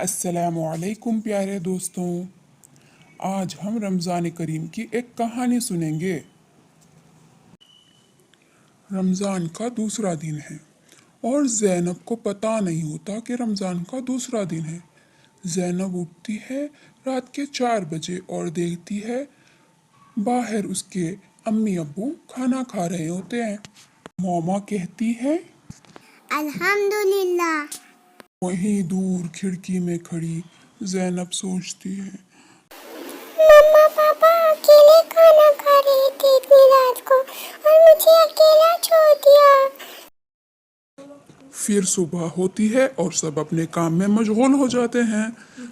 अस्सलामुअलैकुम प्यारे दोस्तों, आज हम रमज़ान करीम की एक कहानी सुनेंगे। रमज़ान का दूसरा दिन है और ज़ैनब को पता नहीं होता कि रमज़ान का दूसरा दिन है। ज़ैनब उठती है रात के 4 बजे और देखती है बाहर उसके अम्मी अब्बू खाना खा रहे होते हैं। मामा कहती है अल्हम्दुलिल्लाह। वहीं दूर खिड़की में खड़ी ज़ैनब सोचती है, मम्मा पापा अकेले खाना खा रहे थे इतनी रात को और मुझे अकेला छोड़ दिया। फिर सुबह होती है और सब अपने काम में मशगूल हो जाते हैं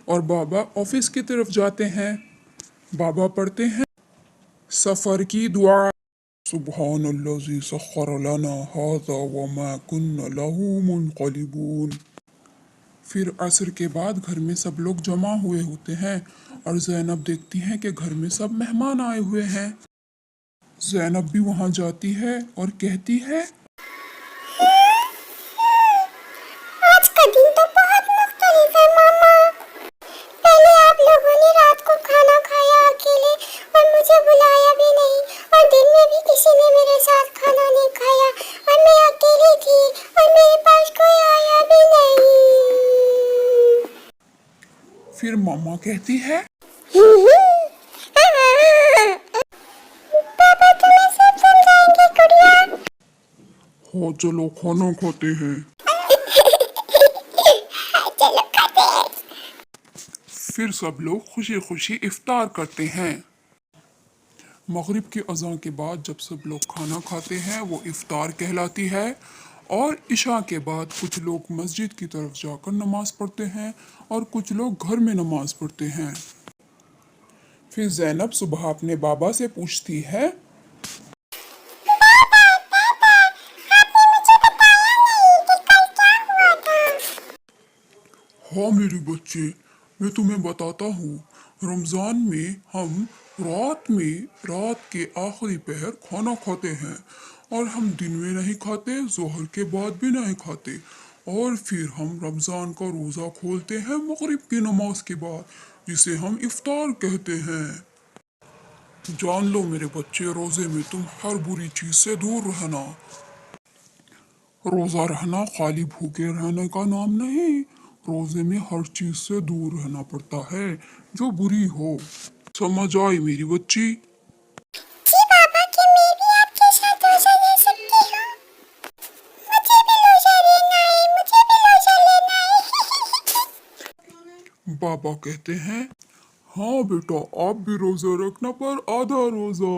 और बाबा ऑफिस की तरफ जाते हैं। बाबा पढ़ते हैं सफ़र की दुआ, सुब्हानल्लज़ी सख्खर लना हाज़ा वमा कुन्ना लहू मुनक़लिबून। फिर असर के बाद घर में सब लोग जमा हुए होते हैं और ज़ैनब देखती हैं कि घर में सब मेहमान आए हुए हैं। ज़ैनब भी वहाँ जाती है और कहती है, आज का दिन तो बहुत मुख्तलिफ है मामा। पहले आप लोगों ने रात को खाना खाया अकेले और मुझे बुलाया भी नहीं, और दिन में भी किसी ने मेरे साथ खाना नहीं खाया और मैं अकेली थी और मेरे पास कोई आया भी नहीं। फिर मामा कहती है, पापा तुम्हें सब समझाएंगे गुड़िया। हाँ चलो खाना खाते हैं। चलो खाते हैं। फिर सब लोग खुशी खुशी इफ्तार करते हैं। मगरिब की अज़ान के बाद जब सब लोग खाना खाते हैं वो इफ्तार कहलाती है। और इशा के बाद कुछ लोग मस्जिद की तरफ जाकर नमाज पढ़ते हैं और कुछ लोग घर में नमाज पढ़ते हैं। फिर ज़ैनब सुबह अपने बाबा से पूछती है, हाँ मेरी बच्चे, मैं तुम्हें बताता हूँ। रमज़ान में हम रात के आखिरी पहर खाना खाते हैं और हम दिन में नहीं खाते, ज़ोहर के बाद भी नहीं खाते, और फिर हम रमज़ान का रोज़ा खोलते हैं मगरिब की नमाज के बाद, जिसे हम इफ्तार कहते हैं। जान लो मेरे बच्चे, रोज़े में तुम हर बुरी चीज़ से दूर रहना। रोज़ा रहना खाली भूखे रहने का नाम नहीं, रोज़े में हर चीज़ से दूर रहना पड़ता है जो बुरी हो। समझ आई मेरी बच्ची? जी पापा, कि मैं भी आपके साथ रोज़ा ले सकती हूँ? मुझे भी रोज़ा लेना है, मुझे भी रोज़ा लेना है। बाबा कहते हैं, हाँ बेटा आप भी रोज़ा रखना पर आधा रोज़ा।